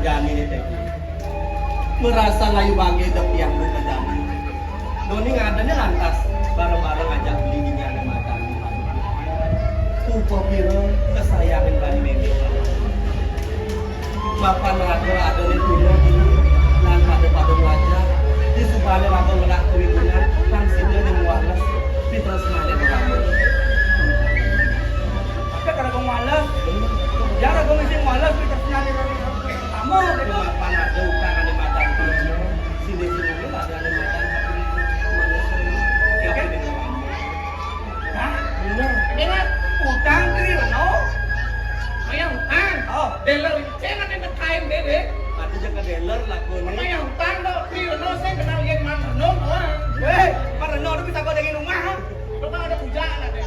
jani ni teh. Merasa layu bagi tepiang lu ke jani. Doni ngadanya lantas bareng-bareng ajak beli di nyana macan. Tupo piro kesayangan bani memi. Bapak neraga ada ni tuno ini lan pada wajah di subane raga melak kewibunan kan sinda yang walas di terus mana raga. Tapi kalau kau malas, jangan kau mesti malas di terus nyari kamu. Bapak neraga utang ada macan tuno sini lah ada macan manusia yang ini. Hah? Benar. Ingat utang diri no. Mayang utang. Oh, Dealer jangan ada kain deh. Ada jaga dealer laku ni. Mayang utang dok. Trio no saya kenal yang mana no. weh, para no tu bisa kau dengan rumah. Lo kan ada pujaan ada.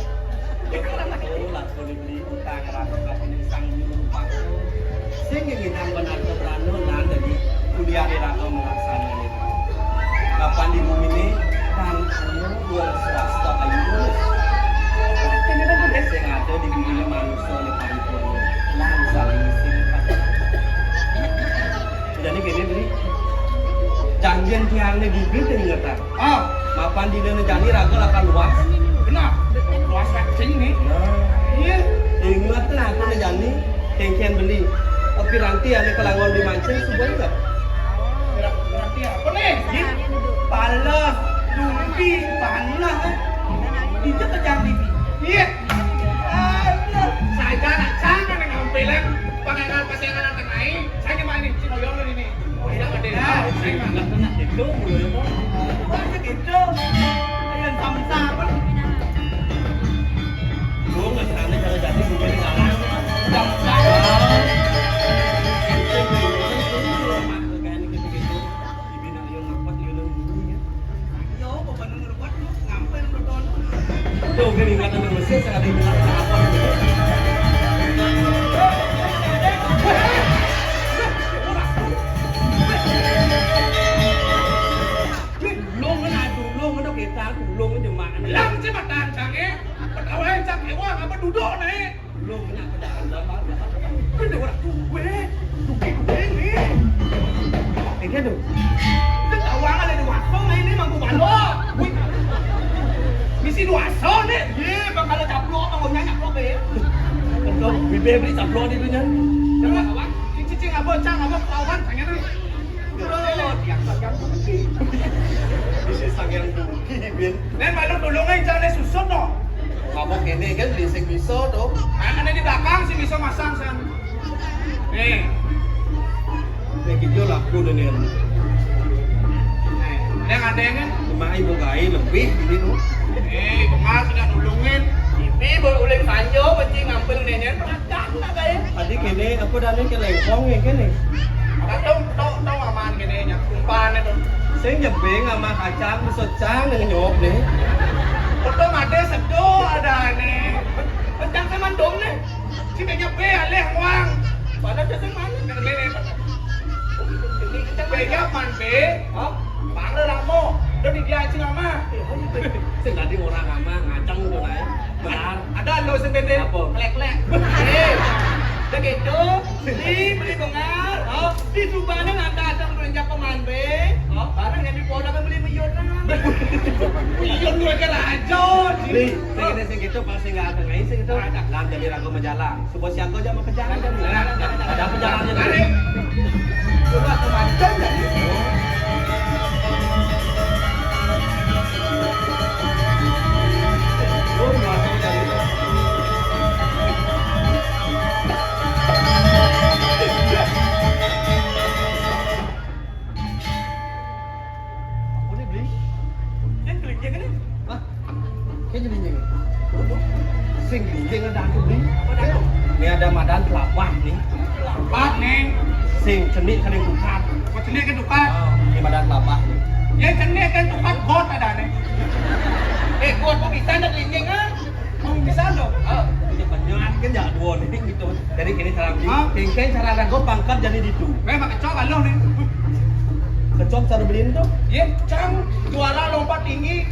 Laku ni beli utang raga kapan ni sang lupa. Sing ingin benar keberanu nan dari kuliah di raga melaksana ni. Kapan di bumi ni kan dua swasta ayu. Sing ada di bumi ni manusia ni paripurna. Lan saling sing. Jadi gini beli janjian tiang ni bibir ni ngerti. Oh, Mapan di dalam jani raga akan luas. kenapa? Luas kacing ni. Iya. Ingat lah aku ni jani kengkian beli. Tapi nanti ada kelangon di mancing sebuah enggak? Berarti apa nih? Palas, dumpi, panas. Itu kejam TV. Iya. Saya nak jangan yang ngambilin pangangan pasangan anak lain. Saya gimana nih? Cino yang ini. Oh iya ada. Saya nggak kena. Itu mulai apa? Masa gitu? Ayam sama-sama. Gua nggak sana cara jadi gue jadi ngalah. Tuh, gini nggak tahu mesin sangat dibilang apa gitu. Tulung kan ada tulung kan kita tulung kan jemaah. Lang jembatan canggih. Pegawai canggih wah apa duduk nih? Tulung kan apa dah apa? Kan ada orang gue. Gue ni. Ini tuh. Itu awang ada dua song ini mampu balok. Misi dua song ni. Ye, bakal caplok mau nyanyi caplok be. Kalau bibir beli sablon itu nya. Jangan awang. Cicing apa cang apa kawan sangat ni. Terus yang bagian kunci. Bisa sangat duki bin. Nen malu tolongin jangan susut no. Mabok ini kan listrik bisa tuh. Ada di belakang si bisa masang san. Nih. Kayak gitu lah aku dan yang Yang ada yang cuma ibu gai lebih ini tuh. Pengas sudah nolongin. Ini boleh sanjo, penting ngambil nenek. Perakak nak kaya. Tadi kini aku dah ni kelengkong ni kan ni. Tahu aman gini nya. Kumpan itu. Saya nyebeng sama kacang besocang dengan nyop ni. Foto ada sedo ada nih. Pencang sama dom nih. Si banyak be aleh wang. Pada jasa mana? Ini nih. Ini kita banyak man be. Oh, bangga ramo. Udah didiancing sama. Saya tadi orang sama ngacang tu lah. Benar. Ada lo sebede. Apa? Klek-klek. Begitu. Beli bengar. Oh, di Subana ada renjak pemanbe. Oh, barang yang di Polda kan beli milionan. Milion gue kan aja. Beli, saya gitu pasti nggak ada ngain saya gitu. Lan jadi ragu menjalan. Sebuah siang aja mau kejalan kan. Ada perjalanannya tadi. Coba kemancing jadi. Oh, masuk dari itu. Aku ni beli. Yang kelinjeng kan? Hah? Kayak jadi ni. Sing gelincing ada aku beli. Ni ada madan kelapa ni. Lambat nih. Sing cenik kan yang bukan. Kau cenik kan tukat. Ni madan kelapa ni. Yang cenik kan tukat kot ada nih. Kot kok bisa nak kelinjeng ah? Bisa dong. Ini banyak kan ya dua ni gitu. Jadi kini cara beli. Hah? Kengkeng cara rago pangkat jadi itu. Memang kecok kan lo nih. Kecok cara beli itu. Ye, cang juara lompat tinggi.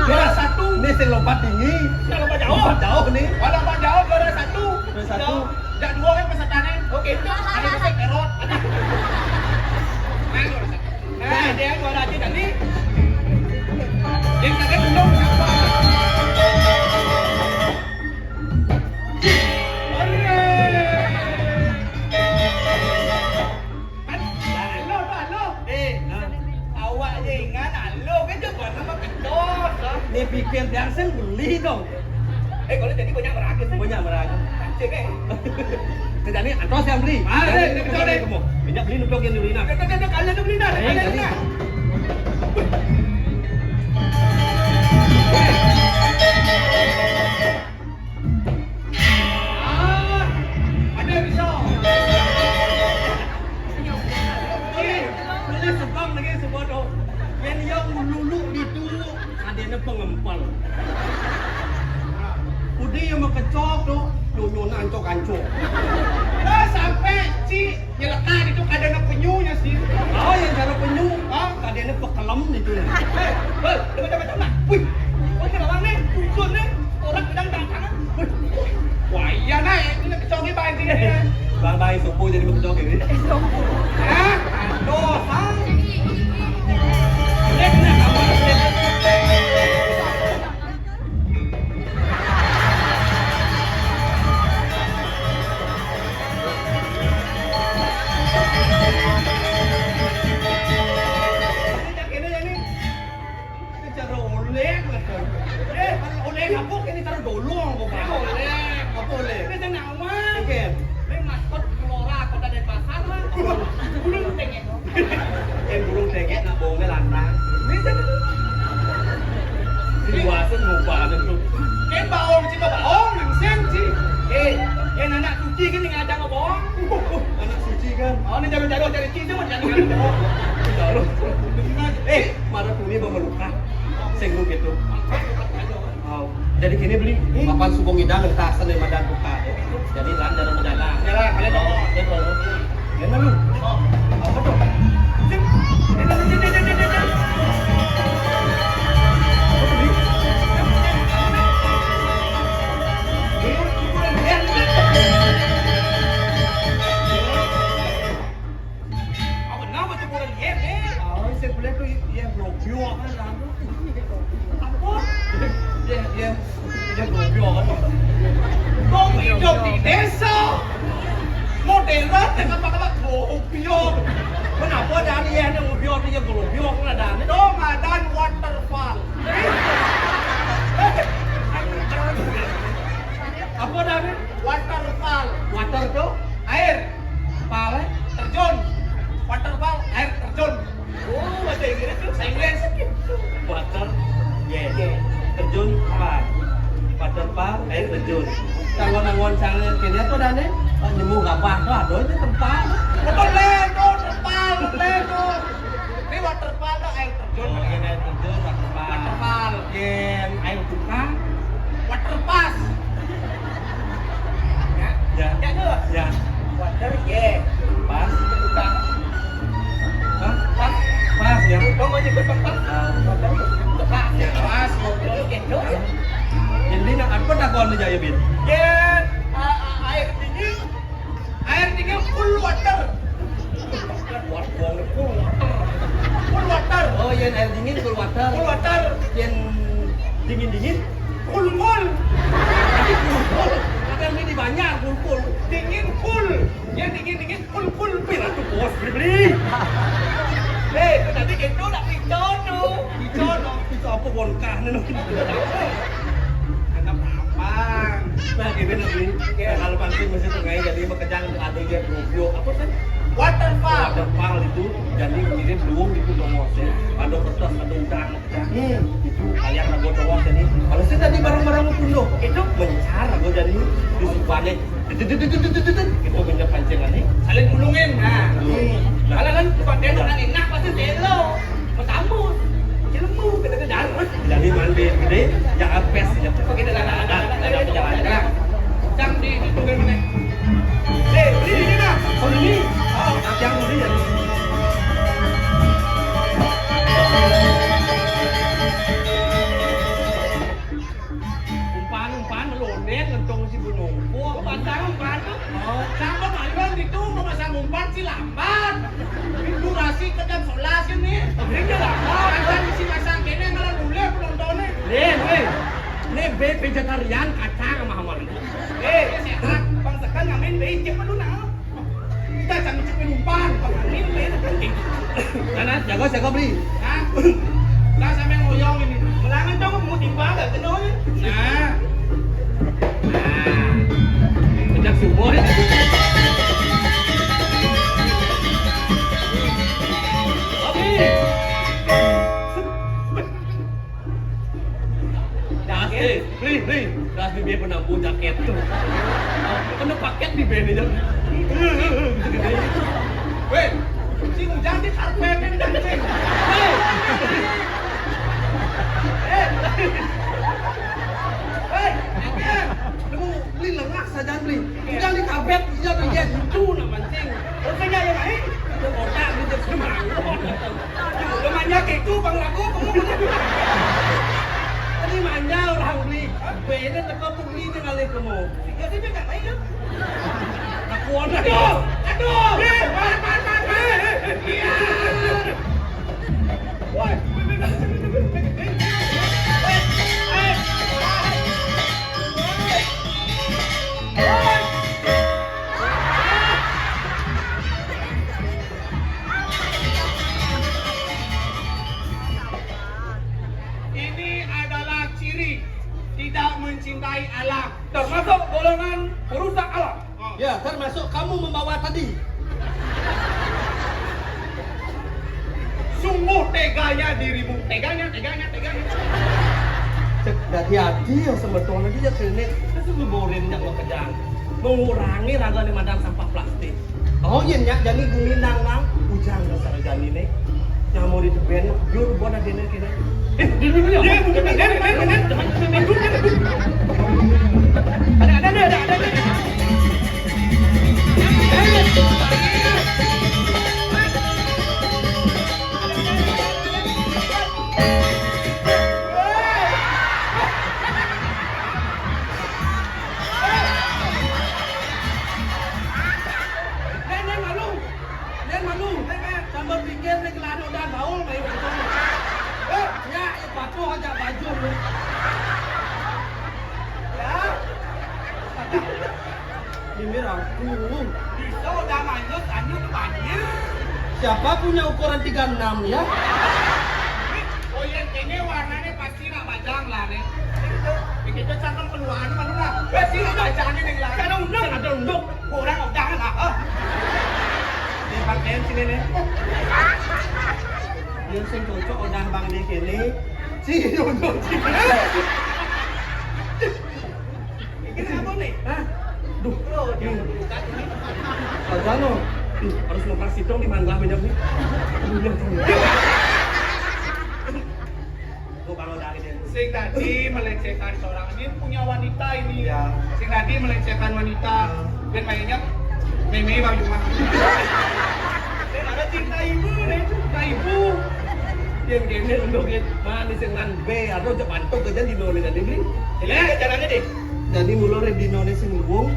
Juara satu. Ini sing lompat tinggi. Yang lompat jauh. Lompat jauh nih. Kalau lompat jauh juara satu. Juara satu. Jak dua kan pesertanya. Oke, itu ada efek erot. Main dulu. Nah, dia juara aja tadi. Yang kaget belum apa? Awak je ingat alo kan je buat nama kedot. Dia pikir yang sen beli dong. Kalau jadi banyak meragam. Banyak meragam. Cek Jadi antos yang beli. Ini betul deh. Banyak beli numpuk yang beli nak. Kalian tu beli dah. Kalian dah. Ada bisa. Beli sebang lagi sebodoh. Yang lulu itu ada yang pengempal. Udi yang makecok tu, nyonya ancok-ancok. Dah sampai ci nyelekat itu kadang penyunya sih. Oh, yang cara penyu, Ah, ada yang pekelem itu. macam-macam lah. Wih, kenapa bang ni? Usun ni, orang sedang tangan. Wah, iya nah, ini nak kecok ni bang sini. Bang bayi supu jadi makecok ini. Ya, aduh, bang. Lek nak awak lek. Oleh kapok ini taruh dolong kok. Oleh. Apa oleh? Ini senang mah. Ikan. Ini maskot Gelora Kota Denpasar lah. Belum tengok. Burung tegek nak bohongnya lantang. Ini senang. Dewasa ngubah itu. Baong sih baong, nangsen sih. Yang anak suci kan tinggal ada ngobong. Anak suci kan. Oh, ini jarum-jarum cari cici cuma jangan ngobong. Jarum. Marah tuni memelukah. Senggu gitu. Oh, jadi kini beli papan subong idang entah sana madan buka. Jadi lan dalam mendalam. Jalan, kalian dong. Ya lu. Apa tuh? Oh, saya boleh tuh yang blogio kan. Dia blogio kan. Kau hidup di desa, modern dengan apa-apa blogio. Kenapa ada yang blogio dia blogio kan ada? Ramadan waterfall. Apa dah ni? Waterfall. Water tuh? Air. Pal eh? Terjun. Waterfall. Air terjun. Oh, bahasa Inggris tu. Bahasa Inggris. Water, yeah. Terjun apa? Water pal, air terjun. Tangon-tangon sangat kini apa dah ni? Nemu gabah tu ada itu tempat. Betul lego, terpal, lego. Ini waterfall tu air terjun. Air terjun, water pal. Waterfall. Yang air tukang. Waterpass. Ya. Ya ke? Ya. Water yeah. Pas. Tukang. Hah? Pas. Pas ya. Kau mau nyebut pas? Water. Tukang. Ya. Pas. Ngobrol gitu. Jadi nak apa dah kau ni jaya bin? Yeah. Air dingin. Air dingin full water. Full water. Oh, yang air dingin cool water. Full water. Yang dingin. Full full. Tapi cool. Kan ini banyak cool. Dingin full. Yang dingin full. Pira tu bos beli. Tadi gitu nak picono. Itu apa bonkah ni nak? Anggap apa? Nah, kita nak beli. Kalau pancing mesti tengah jadi makejang ada dia blogio. Apa kan? Waterfall. Waterfall itu jadi mirip luung itu domosnya. Ada kertas, ada udang. Itu kalian nak buat doang tadi. Kalau saya tadi barang-barang pundo itu mencar aku jadi disupannya. Itu punya pancingan ni. Saling gulungin. Nah. Kalau kan pakai dengan enak pasti telo. Bertambus. Cilemu kita ke dalam. Jadi mandi gede, yang apes ya. Pakai dalam ada jalan. Jam di tunggu mana? Beli ini nak. Oh ini, yang beli ya. Umpan melondet ngentong si bunung. Umpan tu. Oh, sama macam di si lambat. Durasi ke jam 11 kan nih. Ini lambat. Kan si pasang kene malah dulu penontonnya. Nih, vegetarian kacang sama hamal. Sehat. Bang Sekan ngamen becek mah dulu nah. Kita jangan cek penumpang. Bang Amin becek. Nah, jago beli. Hah? Lah sampai ngoyong ini. Melangan dong mau timbang gak kenal ya? Nah. Sejak subuh ya. Beli. Das di biaya penampung jaket tuh. Kena paket di bini jam. Weh, si Ujang di karpet ini anjing. Lu beli lengah saja beli. Jangan di kabet, jangan di itu namanya cing. Kayaknya yang lain. Itu otak di semang. Lemahnya kayak itu bang lagu. Tadi manja orang beli. Beda teko beli dengan leh kamu. Ya sih nggak lain ya. Aku ada. Aduh. Iya. Woi. Ini adalah ciri tidak mencintai alam. Termasuk golongan perusak alam. Ya, termasuk kamu membawa tadi. Sungguh teganya dirimu. Teganya. Hati-hati ya sebetulnya dia klinik itu ngeluburin yang kejang. Mengurangi raga di madang sampah plastik. Oh iya nyak, jadi guminang nang ujang dasar jani nih. Yang mau diteben, jur buat ada nih kini. Dulu ya. Ada. Malu. Sambil pikir nih kelana udah gaul main begitu. Ya, batu aja baju lu. Ya. Ini aku. Bisa udah manjut, anjut banjir. Siapa punya ukuran 36 ya? Oh iya, ini warnanya pasti nak bajang lah nih. Begitu cangkem keluaran mana lah. Pasti nak bajangnya nih lah. Ada unduk. Kurang udah lah. Di pakaian sini nih. Dia sing cocok udah bang di kini. Si unduk sini. Ini apa nih? Hah? Duh, Kan Azano. Harus ngoperasi dong di mangga banyak nih. Gue baru dari dia. Sing tadi melecehkan seorang ini punya wanita ini. Ya. Sing tadi melecehkan wanita. Dan mainnya meme bang Juma. ada cinta ibu nih. Cinta ibu. Yang gini untuk manis dengan B atau jepantok kerja di Indonesia ini. Jadi jalannya deh. Jadi mulai di Indonesia ngubung.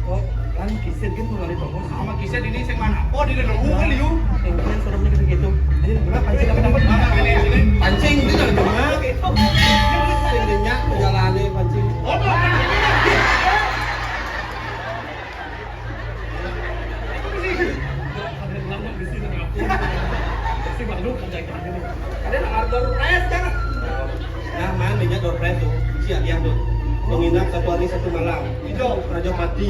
Oh, kan kisah kan mengalih tongkol Sama kisah ini sing mana? Oh di dalam kali yuk. yang kalian suaranya gitu. Jadi gimana pancing apa dapat? Sini. Pancing itu jangan cuma. Singnya menjalani pancing. Oh tuh. Ada lama di sini ngapain? Si baru kerja gini. Ada nak door prize jangan. Nah, mana minyak door prize tuh? Siap dia tuh. Menginap satu hari satu malam. Hijau. Raja Pati.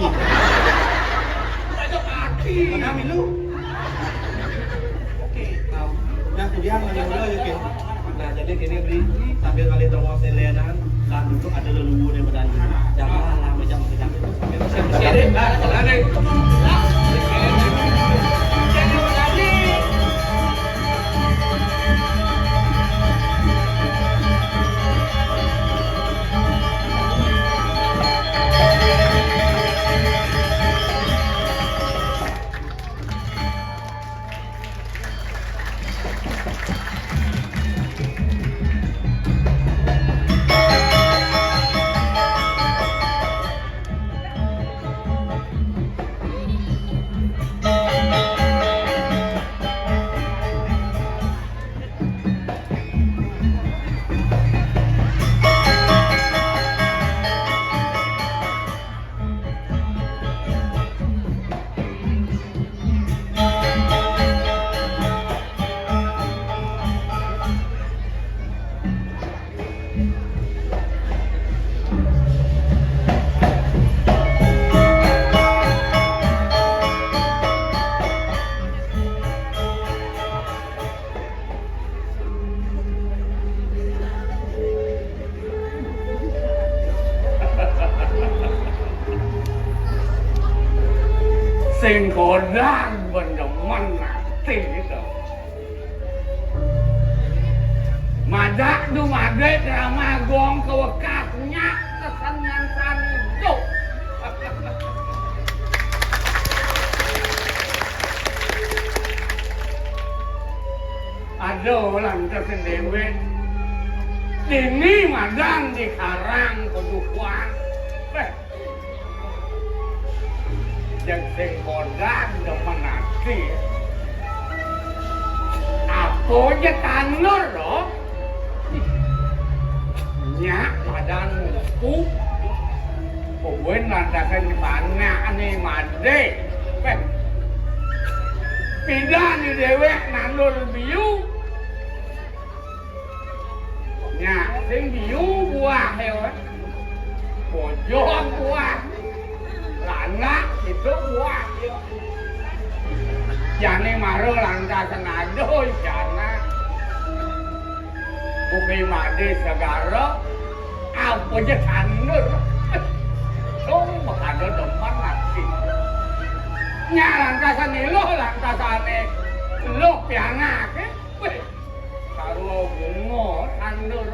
Raja kaki. Mana milu? Oke. Nah, kemudian mana mula ya Kin? Nah, jadi gini beli sambil kali tongol selenan, lah dulu ada leluhur yang berani. Jangan lama jam itu sambil Siap deh. Jalan deh. sing kodang bendemen nanti gitu. Madak du madet drama gong kewekatnya kesenangan sani do. Aduh lantas dewe. Ini madang di karang kedukuan. Yang sing kodang demen nanti. Apa aja tanur loh. Nyak madang muku. Pokoknya lantasan di mana nih made. Pindah nih dewek nandur biu. Nyak sing biu buah hewan. Pojok buah. Anak itu buah. Jane maro lantasan adoh jana. Bukai made segara. Apa aja tanur. Cuma ada depan nanti. Nya lantasan lo lantasan lo pianak. Karo bungo tanur.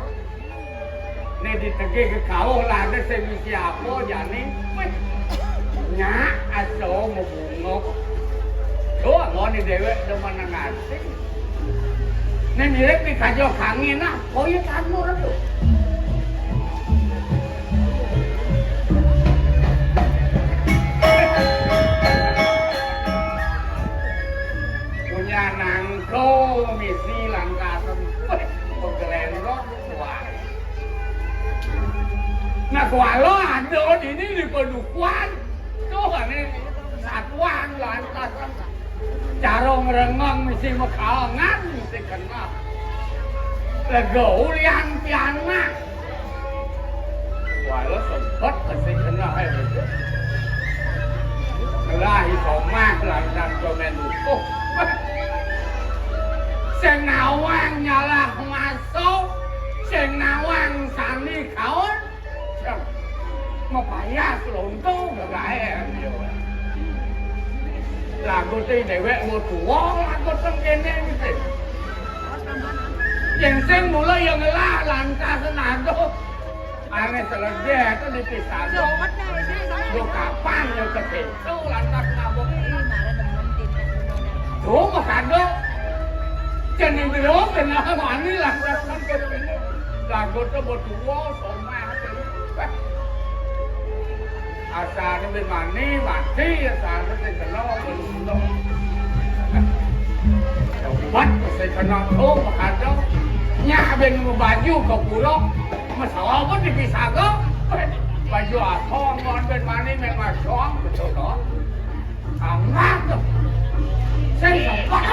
Ini ditegih ke kau lah ada semisi apa jane. Nya aso mau bungo. Tuh ngoni dewek demen nasi. Nih mirip di kajo kangin ah. Oh iya tanur tuh. Punya nangko misi langkasan. Pegelen roh wah. Nah kalau ada ini di pedukuan. Tuh ini satuan lantasan. Cara merengong mesti mekalangan mesti kena. Legaulian piana. Walau sempat mesti kena itu. Kelahi somah lantan komen itu. Sing nawang nyalah masuk. Sing nawang sani kaon. Mapayas lonto gagahe. Lagu ti dewek mau tua lagu tengkene gitu. Yang sing mulai yang lah lantas nado. Ane selesai itu dipisah. Yo kapan yo ketetu lantas ngabok. Tuh makado. Jenis belum kena mani lantas ketetu. Lagu tu mau tua sama. Asalnya bermani, mati, asalnya saya kenal belum. Buat saya kenal tuh, makanya nyabeng mau baju ke pulau, masalah pun dipisah ke. Baju apa, ngon bermani, memang soang, betul loh. Amat tuh. Saya sempat.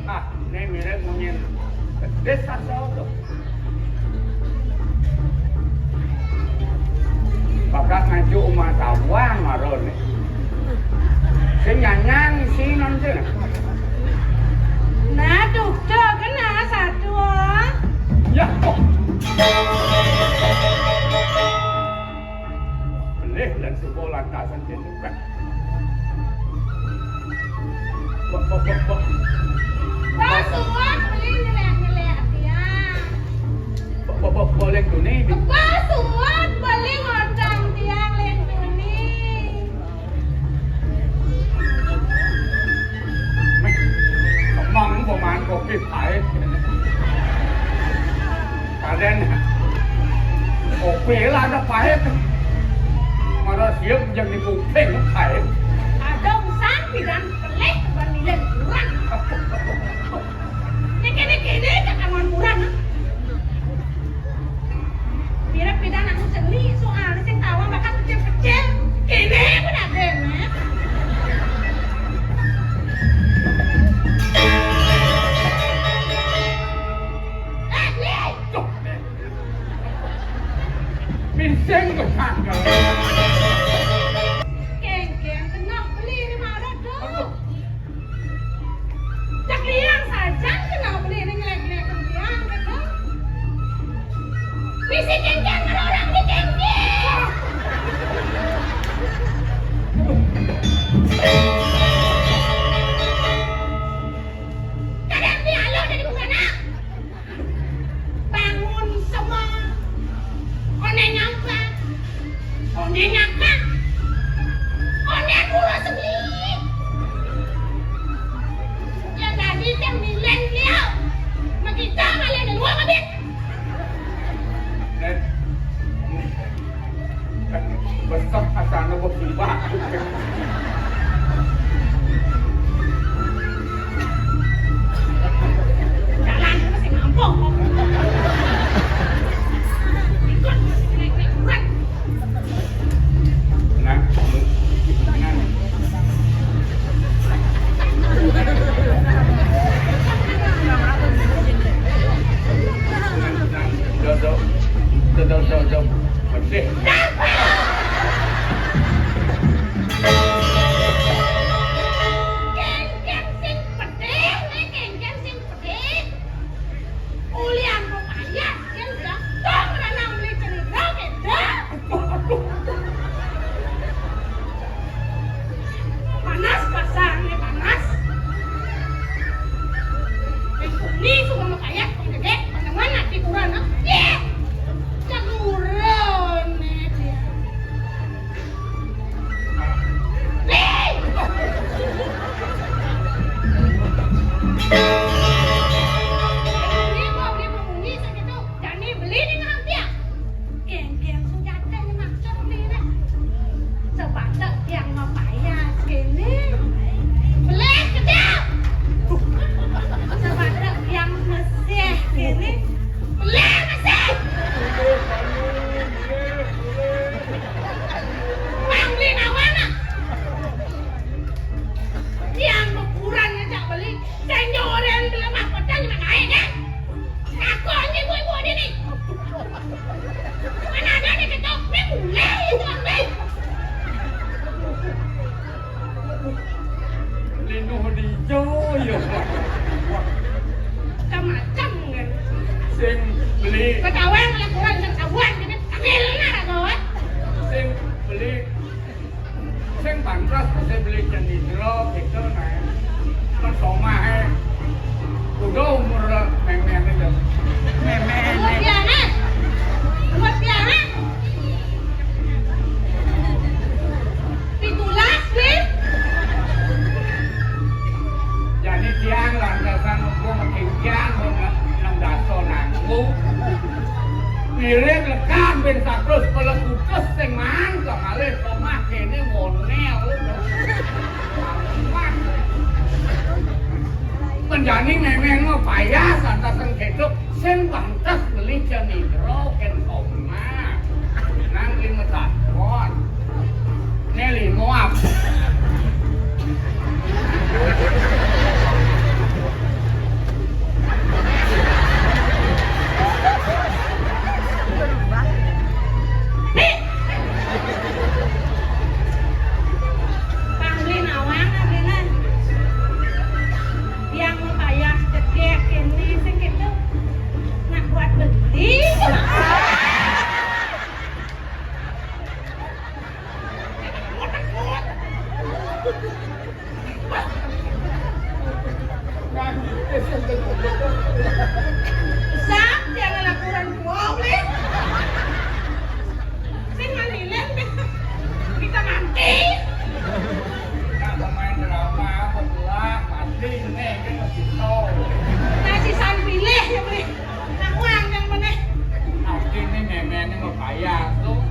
Ah, ini mirip mungkin. Desa soto. Bakat ngaju umat awang maron. Senyanyang si nanti. Nah, dokter kena satu. Ya. Boleh dan sekolah tasan jenderal. Basuhan beli ngelek-ngelek dia. Boleh tuni. Basuhan beli ngodang dia ngelek tuni. Kemang pemain kopi pahit. Kalian kopi lah ada pahit. Marah siap yang dipuping pahit. Ada usaha bidan pelik bandilin kurang. Kini kekangan kurang. Biar bidan aku seli soalnya sing tawa bakal kecil-kecil. Kini benar deh, Mas. Lihat. Bising ke tanggal. Geng-geng kenal beli di mana tuh? Cak liang saja kenal beli di ngelek-ngelek kembiang gitu. Misi ceng-ceng ada orang di ceng-ceng. Kadang dia halo dari bukana. Bangun semua. One nyampa. One nyampa. One kurang sebeli. Ya tadi teh milen dia. Makita kalian di luar kabin. Nen, kan besok asana bos tiba. Jalan masih mampu. Ikut naik kurang. Nah, nah. Jom. Bersih. Kengkeng sing pedih, kengkeng sing pedih. Ulian mau payah, yang udah dong ranang beli cerita beda. Panas pasangnya panas. Ini suka mau payah, gede, mana di kurang, yeah. Caguron dia. Dia mau beli segitu, jadi beli di mana dia? Geng-geng sudah ada yang maksud beli deh. Sebatas yang mau payah segini, beli gede. Sebatas yang mesih gini, beli mesih. Beli nawana. Yang ukuran aja beli, senyoren belum apa tanya mana aja. Aku aja ibu-ibu di nih. Mana ada nih ketok, mulai itu ambil. Lino di joyo. Macam kan. Sing beli, Ketahuan lah kurang ketahuan jadi ambil nara kawan. sing beli, sing pantas saya beli cendiro gitu nah. Kan somah udah umur memen itu. Buat biara. Buat biara. Pitulas, Bim. Jadi tiang lantasan gua makin kian nang daso nanggu. Mirip lekam ben sakrus pelekutus sing mangkok malih omah kene monel. Penjani memang mau payah santasan keduk sing pantas beli cenigro ken omah. Nang 5 tahun. Neli moab. Panglin awang adenan. Yang mau payah cekek ini sing gitu. Nak buat beli. Sak jangan laporan gua beli. Sing manilen kita mati. Nak pemain drama betulah mati nih kan masih tol. Nasi san pilih ya beli. Nak uang yang mana? Nanti nih memangnya mau payah tuh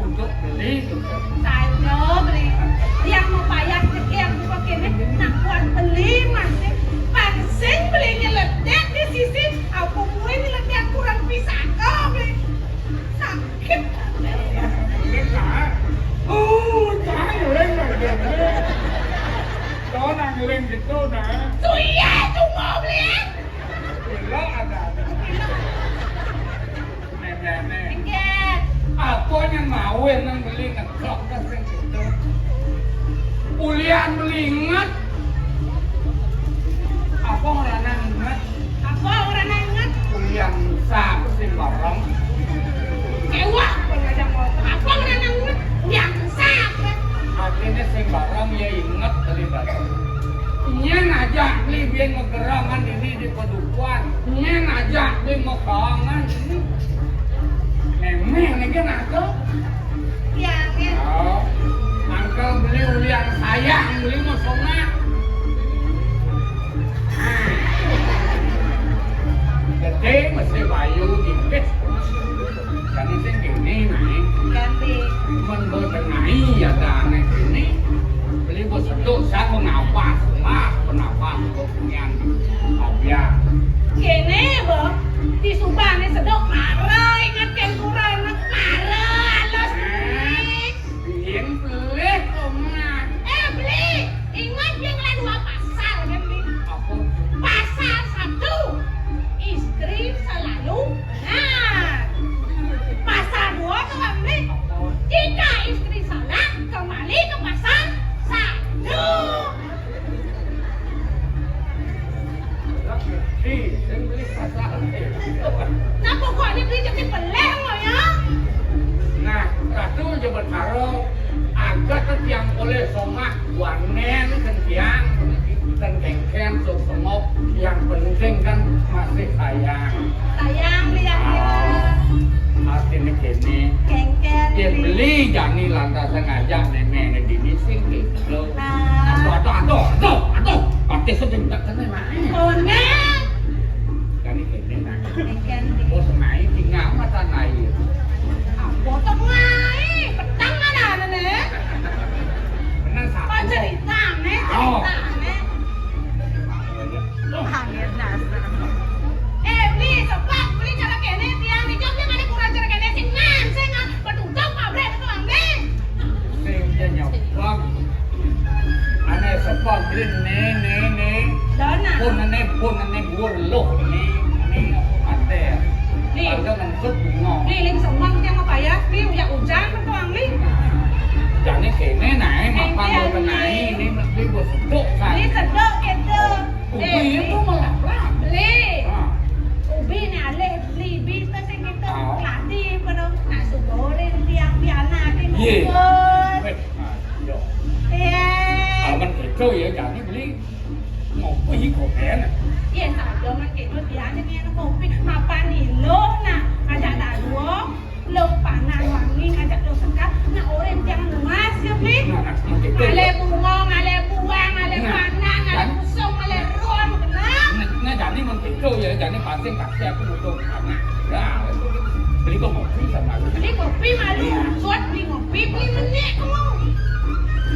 untuk beli gitu. Saya beli. Yang mau payah cekek yang buka kene nak buat beli masih. Pangsing belinya ledek di sisi. Aku ini ledek kurang bisa kau beli. Sakit. Lên hả? Trái rồi lên rồi kìa. Đó nàng lên thì tôi nè. Tui ya tui mau beli. Thì lót ada. Nè. Cekek. Aku yang mau yang beli ngeklok kan sing gitu. Ulian beli ingat. Apa orang ingat? Apa orang ingat? Ulian sa sing bareng. kan aku? Yang ya. Oh, Uncle beli uli yang sayang, beli mau songa. Gede mesti bayu dikit. Jadi sing gini nih, Ganti. mengenai ya dana ini. Beli bos seduk saya pengawas lah, pengawas kepunyaan Abia. Kene boh, di Subang ini sedok marah, ingat yang kurang marah, los nih. Bikin beli kemana? Beli, ingat yang lain dua pasar kan nih. Apa? Pasar satu, istri selalu benar. Pasar dua tuh kan nih. Jika istri salah, kembali ke pasar satu. Saya beli pasar. Nah pokoknya beli jadi peleng loh ya. Nah, satu aja bertaruh agak ketiang oleh somak wanen kentiang dan kengken sesengok yang penting kan masih sayang. Sayang lihat ya. Artinya gini, Kengken. dia beli jani lantas sengaja nenek dini sing gitu. Nah. Aduh, pasti sedang tak kena naik. Konek. Jani gini nah, Kengken. bos naik tinggal mata naik. Potong ngai, petang ada nih. Benar Kau satu. cerita nih, Oh. cerita nih. Hangir dasar. Beli cepat, beli cara kene tiang di Jogja kan kurang cara kene sing nan, sing bertutup pabrik itu ambil. Sing dia nyopong. Ane sepong green nih. Dona. Pun ane buur loh nih ate. Nih. Ada mensut bunga. Nih ling semang tiang apa ya? Nih uyak hujan betul ambil. Jadi kene naik makan lo kenai ini mesti buat seduk kan. Beli sedok gitu. Ubi itu malah Beli. Ah. Ubi nih ale beli bisa sing gitu. Oh. Latih pada nasi goreng tiang piana ki Iya. bungkus. Weh, yo. Iya. Aman gitu ya jadi beli ngopi kopen. Iya saja man gitu tiang nih kopi mapan ilo nah ngajak daluo lo panan wangi ngajak lo sekal nah orang tiang lemas ya beli. Nah, gitu. Ale bungong, ale buang, ale panan, ale busung, ale ruang kenal. Nah jadi gitu ya jadi pasti aku butuh karena ya beli kok ngopi sama lu. Beli kopi malu, suat beli kopi, beli menek kamu.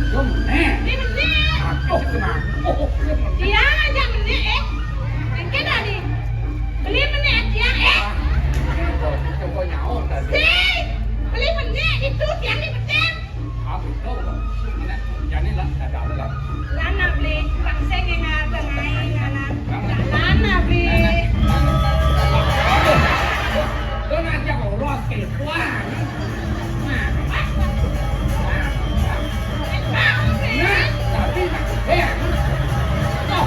Yo meneh. Beli menek. Aku kenapa? Oh, Dia aja menek Mungkin tadi. Beli menek dia coba nyawa tadi. Si, beli menek itu tiang di petem. Aku tahu kok. Jadi lah ada lah. Lana beli, pangseng yang ada ngai ngana. Lana beli. Tôi nói cho cậu lo kịp quá. Tapi nak ya. Stop.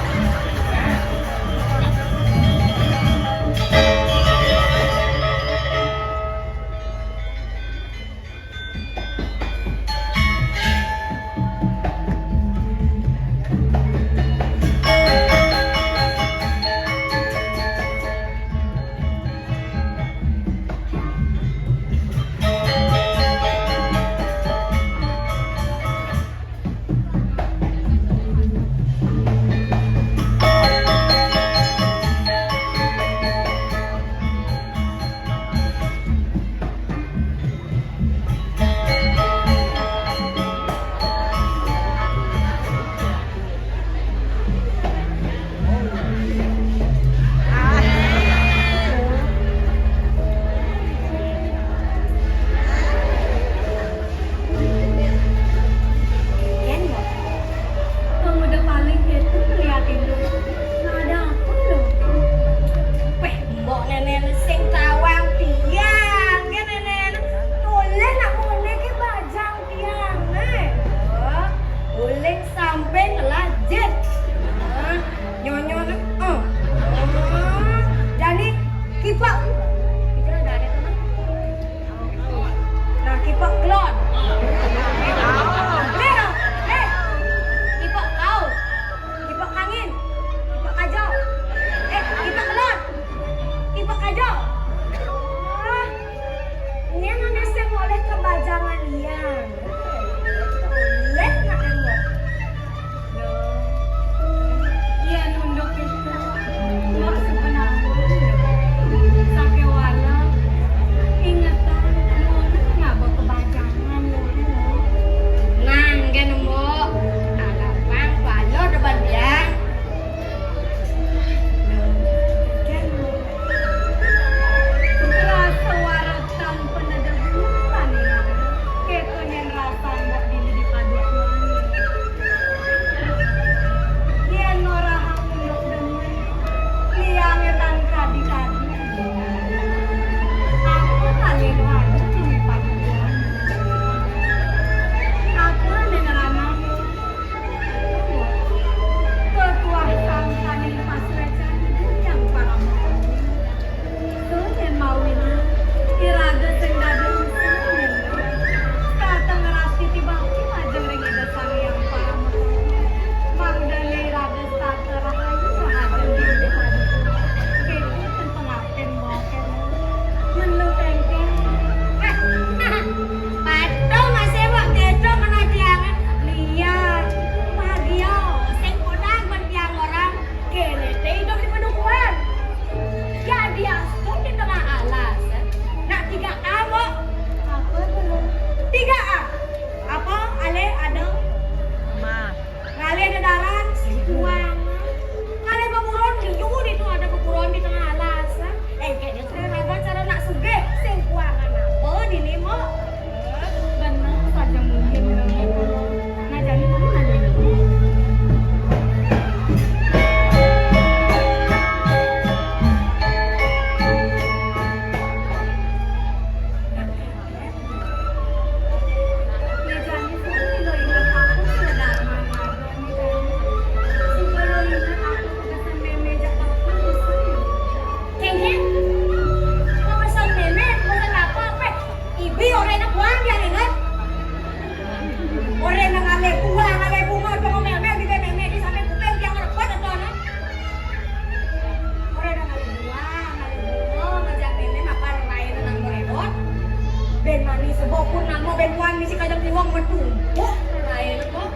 Sebab pun nama beruan ni si kadang tiwang bertumpuk lain kok.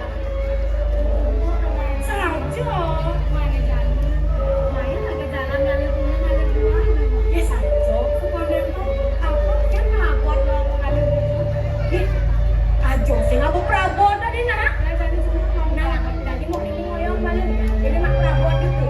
Saja. Mana jalan? Main agak jalan dari punya dari luar. Ya saja. Kepada tu apa kan ngabot lo kali itu. Ajo sing apa prabot tadi nah. Nah, jadi mau ini mau yang balik. Jadi mak prabot itu.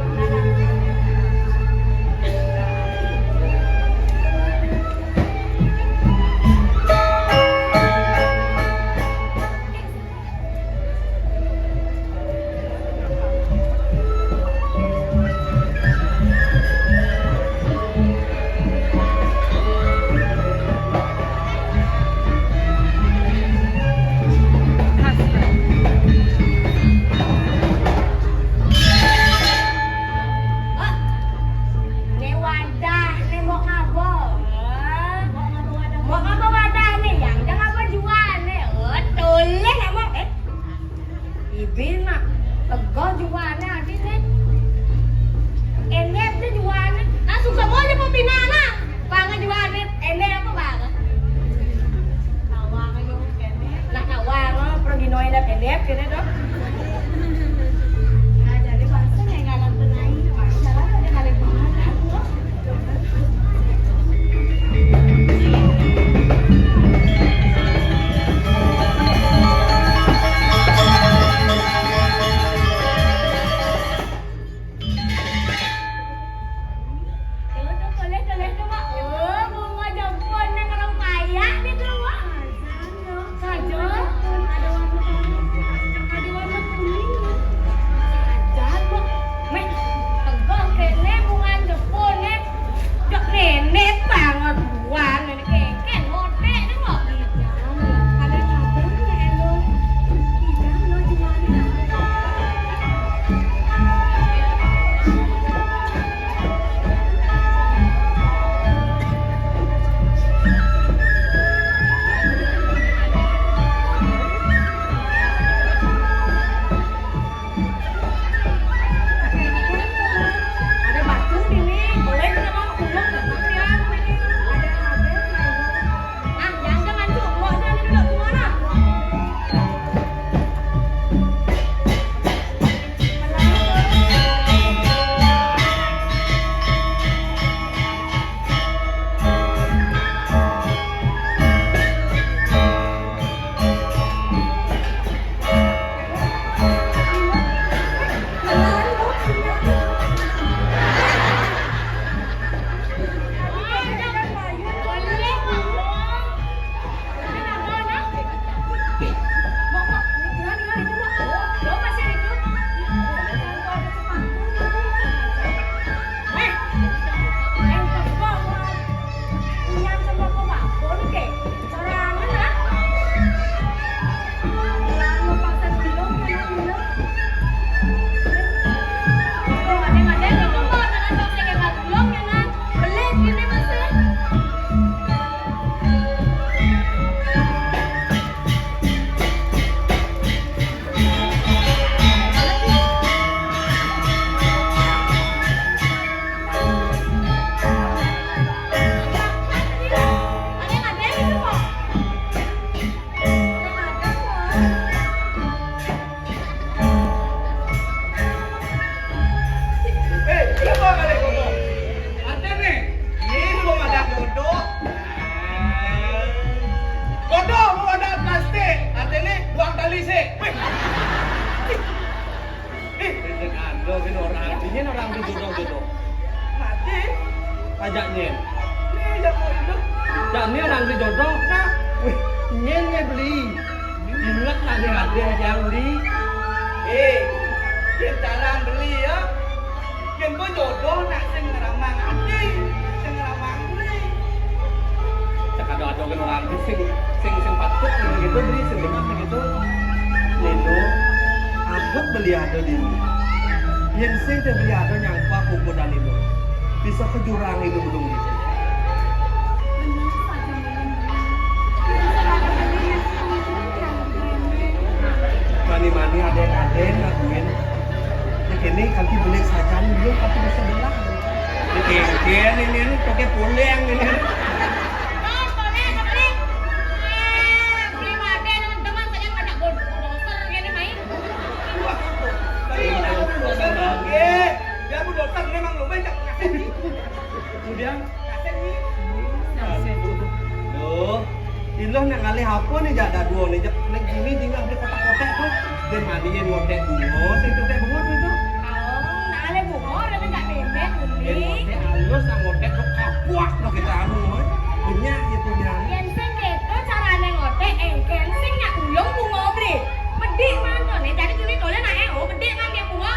Ajaknya. Jangan orang beli jodoh. Nah, wih, nyen beli. Ingat hadiah yang beli. Yang jarang beli ya. Yang kau jodoh nak sing ramang ati, sing ramang beli. Cakap ada kan orang sing patut gitu beli sing dengar gitu. Nino, abot beli ada di ini. Yang sing beli ada yang kuah kuku dan itu. Bisa ke jurang itu belum gitu. Mani-mani aden lakuin. Yang ini kanti beli saja dulu kanti bisa belah. Ini pakai pulang ini. Iloh nak ngalih apa nih jada dua nih jak nek gini tinggal di kotak-kotak tuh. Dia mandiin ngotek bunga, sing ngotek bunga tuh itu. Không, nãy lên bụng ngó rồi nó gạt bể mét rồi Dia đi. ngotek halus nak ngotek kok kapuak no kita anu. Punya ya punya. Yang sing itu caranya ngotek engken sing nyak ulung bunga beli. Pedik man tuh nih, jadi tuh nih tolnya nak pedik man dia bunga.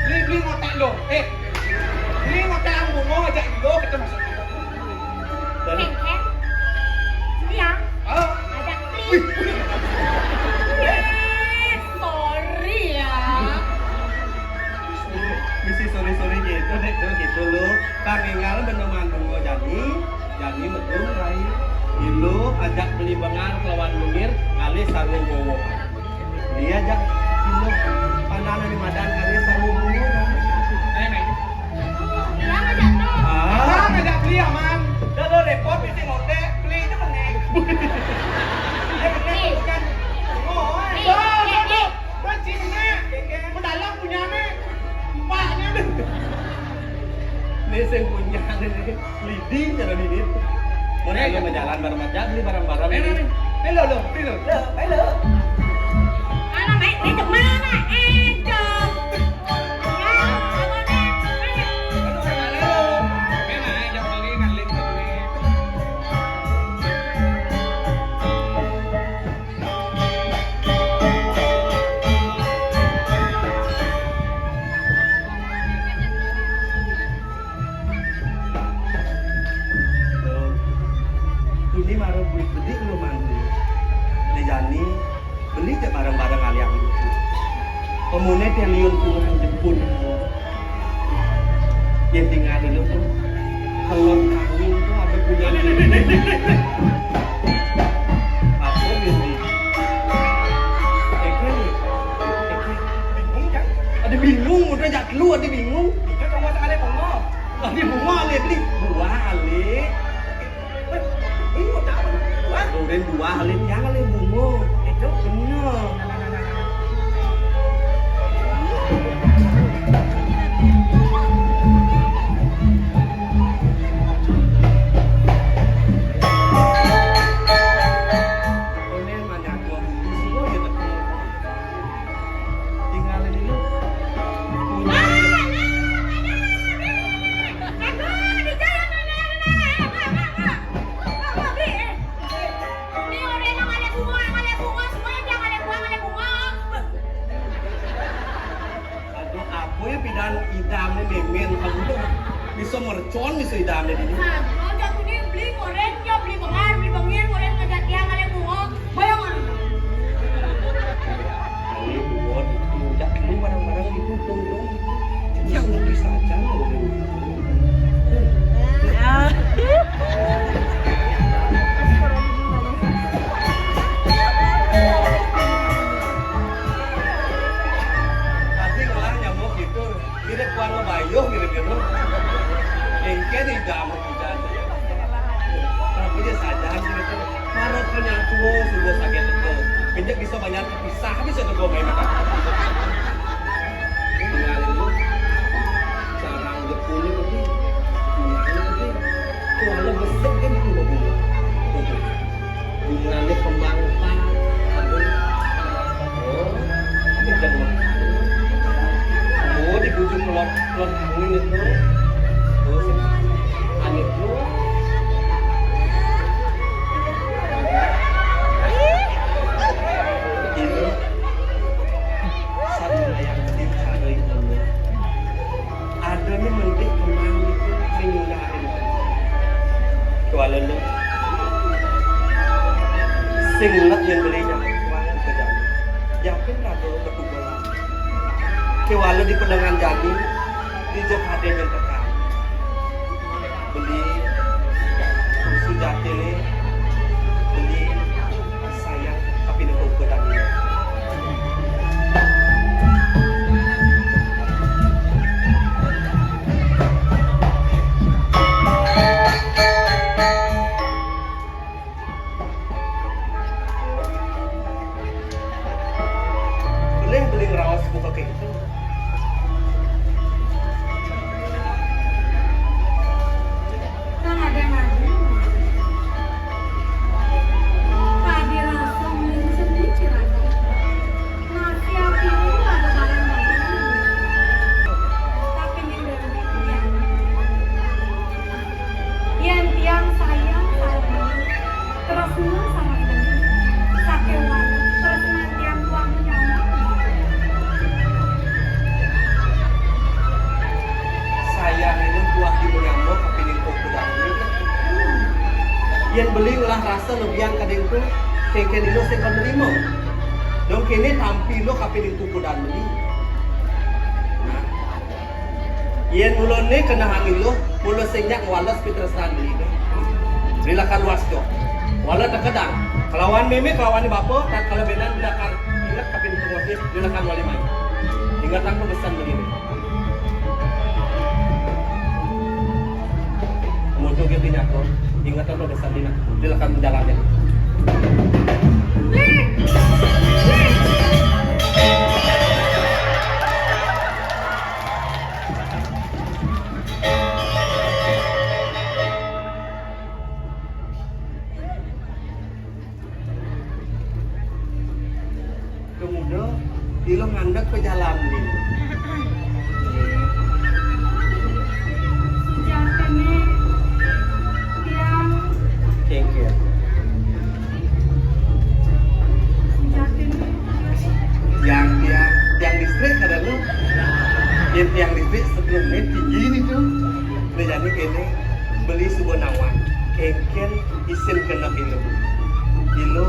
Beli ngotek lo. Beli ngotek ang bunga aja lo kita masuk. Dari Engken. Iya, Oh, ajak beli. Sorry ya. misi sore-sore gitu deh tuh gitu lo. Kang Ingal beneman bunga jadi betul rai. Ilu ajak beli bengar lawan bengir kali sarung gowo. Dia ajak ilu pandangan di madan kali sarung gowo. nih. Bilang ajak tuh. Ah, ngajak beli aman. Dah lo repot mesti ngotek, beli itu pengen. Kan. Oh, Cinnya, mendalam punya nih, paknya nih. Nih saya punya nih lidi cara lidi. Mau aja jalan bareng aja beli barang-barang. Nih lo, beli lo. Mana mày chụp mana? Chụp. Ya, apa deh? Ini marah beli lu mandi. Nejani beli ke barang-barang aliang itu. Pemune teliun pulang jemput. Yang tinggal dulu tuh kalau kawin tuh ada punya apa gitu. Bingung kan? Ada bingung, udah jak keluar ada bingung. Itu kamu sekali bunga. Ada bunga ale beli buah ale. Ini mau tahu buat? Kemudian buah ale yang ale bunga. Itu benar. Kemudian banyak buah bukti semua dia ketemu. Tinggal ini lu. Punya Aku di jalan Ini orang yang ada bunga, semuanya dia ada bunga. aduh apa ya pidan idamnya memen kamu tuh bisa mercon bisa idamnya di sini. Nah, kalau jatuh ini beli korek, ya beli bengar, beli bengir, korek ngajak dia ada bunga. Bayangan. Kali buat itu jak dulu barang-barang itu dong. Yang bisa aja loh. Tadi ngolah nyamuk gitu, dia kuang ngebayuh gitu. Engke di dalam tidak. Tapi dia sadar gitu. Marah penyaku sudah sakit itu. Pinjak bisa banyak pisah bisa tuh gue main makan. Tinggalin lu. Sarang gepuni tapi punyanya tapi kuala besar kan itu bunga. Bunganya kembang pak. Oh, tidak makan. Oh, di ujung pelot angin itu. Oh, aneh lu. Itu satu yang penting cara itu. Ada nih menteri kembang itu singularin. Kuala lu. Singlet yang belinya kuala ke jam. Yakin rado ketugalan. Kuala di pedangan jani di Jogade yang tekan. Beli sudah tele beli sayang tapi dengan ukuran ini. Boleh beli ngerawas buka kayak gitu. Kan ada yang lagi. salah rasa lebihan kadang tu kengken ilo sing menerima. Dong kene tampi lo kapiling tuku dan beli. Nah, yen mulone kena hangil lo, mulo singnya walas pitresan beli. Dilakan luas do. Wala terkadang. Kelawan meme kelawan bapak, tak kalau benan dilakan ingat kapiling pengosip dilakan wali mai. Ingat aku pesan begini. Untuk gitinya kok, ingat aku pesan dina, dilakan menjalannya. Kemudian dilo ngandak ke jalan nih. Sejak ini yang Kengken. sejak ini Yang listrik ada lu. Yang listrik sebelumnya tinggi nih tuh. Udah jadi kene beli sebuah nawan. Kengken isin kena ilo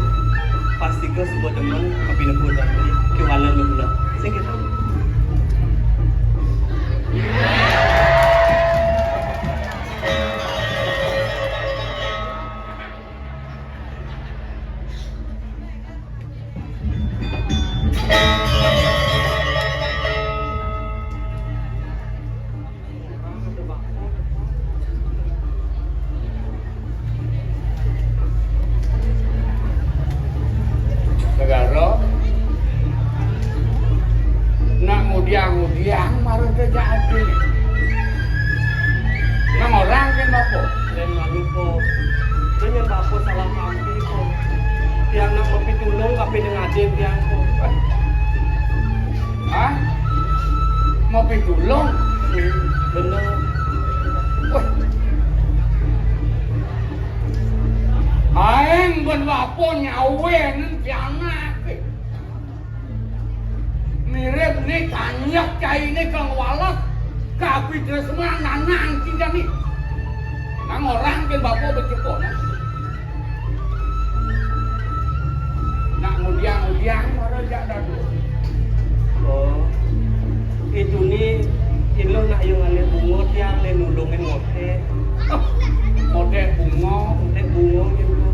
pasti ke sebuah teman tapi nak buat beli kewalan lu pula. Sing kita. Negara nak mudiang marah terjadi. Nang orang kan bapak. Dan lalu kok dengan bapak salah kampi kok. Tiang nak mepi tulung tapi dengan adik tiang kok. Hah? Mau pitulung? Bener. Wah. Aeng ben bapak nyawe nan pianak. Mirip ni kanyak cai ni kang walas. Kapi terus semua nanang cinta ni. Nang orang kan bapak bercepot. Nak mudiang marah jak dadu. Oh. Itu ni ilo nak yung alih bungo tiang le nulungin ngote. Model bunga, Ngote bungo gitu.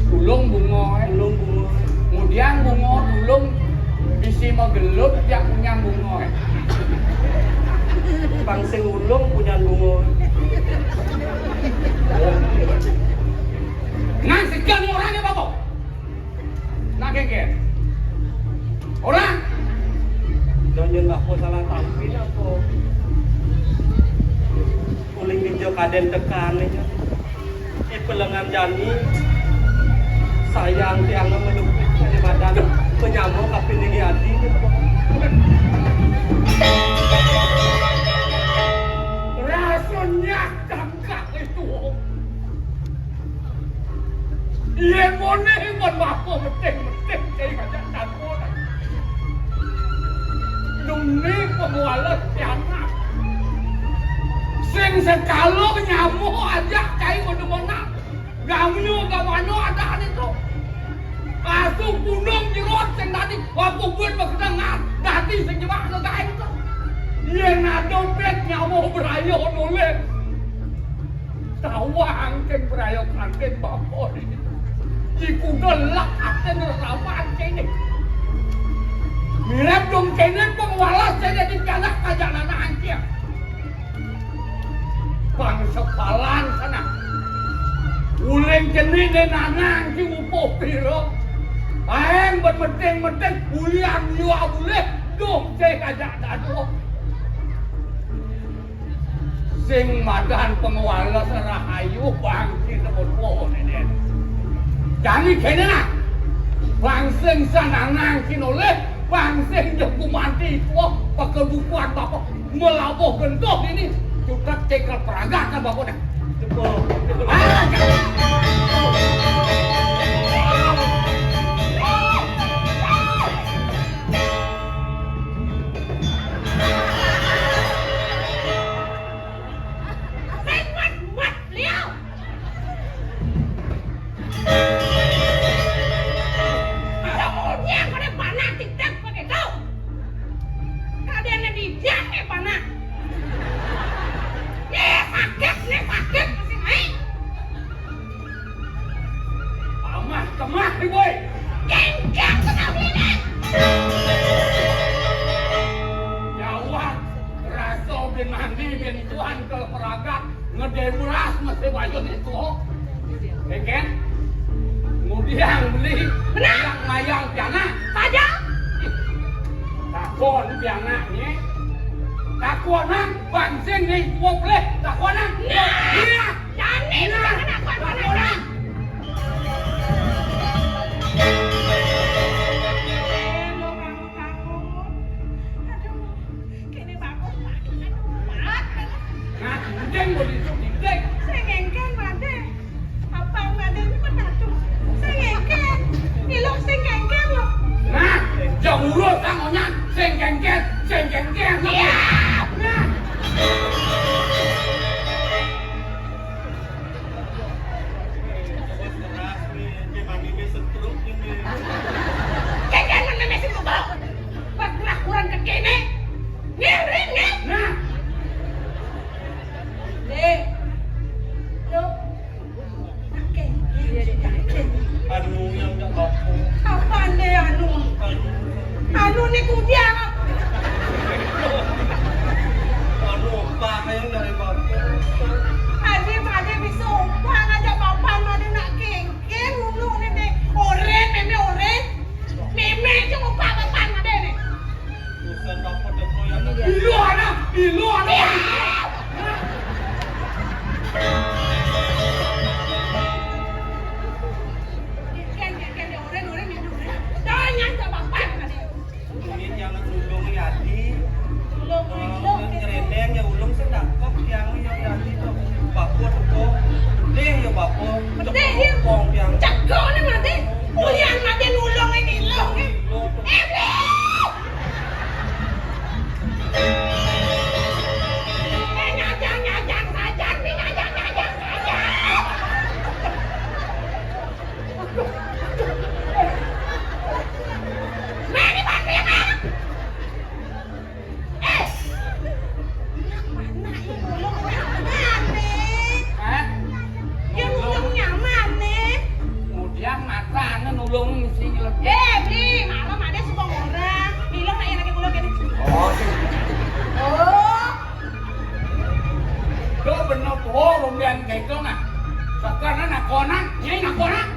tulung bunga, Nulung bungo. kemudian bunga tulung isi magelut jak punya bunga. Pangsing ulung punya bungo. Nah sekian orangnya bapak. Nah kengke. Orang. Donjen bapak salah tampi apa. Uling ninjo kaden tekan aja. Pelengan jani sayang tiang melupit dari badan penyamuk tapi tinggi hati Rasanya gagak itu. Iya mone mon bapak meting jadi kacang takut. Nungni pemwalas tiana. Sing sekalo nyamuk ajak cai kudu menang. Gamunyo gawano ada itu. Asu gunung jerot sing tadi waktu buat berkedengar tadi sing jebak ke kain itu. Iya na dompet nyamuk berayo nulis. Tawang kan berayo kantin bapak ini. Jiku gelak aten rawan kene. Mirip dong kene pengwalas saya jadi kanak kajak anak anjir. Bang sepalan sana. Uleng kene ne nanang ki upo piro. Aeng berpenting-penting uliang liwa boleh dong saya kajak dadu. Sing madan pengawalas rahayu bang ki sebut pohon ini. Jangan kene nak. Bang sing sananang ki noleh, bang sing joku mati tua pakai bukuan bapak melabuh gentok ini. Juga cekal peragakan bapak dah. cukup Buat beliau. kaget masih naik. Amah kemah nih boy. Geng-geng sudah beli. Jawab raso bin mandi bin tuan ke peragat ngedemuras mesti bayun itu. Keken kemudian beli mayang piana Saja. takon piananya takonan bangsin nih boleh takonan iya Jani jangan aku takonan nah kemudian mau disuruh nah jauh urut tangonya sing kengken nah Keras nih, memang ini setruk ini. nah Anu yang gak baku. Anu ni kudiang. Anu apa yang dari baku. Ade bisa umpang aja papan ada nak kengkeng ulu ni deh. Oren, meme cuma papan ada ni. Urusan bapak depo yang ilu ana Kengkeng dia oren ni dulu. Jangan tak papan ada. ini jangan ulung yadi. Belum. Nyereneng ya ulung sedap kok yang yadi tuh. Baku depo. Deh ya baku. Deh dia. Kong yang Cakap ni mati. Ulian mati nulung ini long ni. Beli. Nyajang saja ni nyajang saja. Mari bantu ya kan? Mana yang ulung mana? Yang ulungnya mana? kemudian matanya nulung si lebih Beli, malam ada sebuah orang. Bilang nak yang lagi ulung gini. oh Oh, Itu bener tuh rumbian kayak itu nah sekarang nakonan nyai nakonan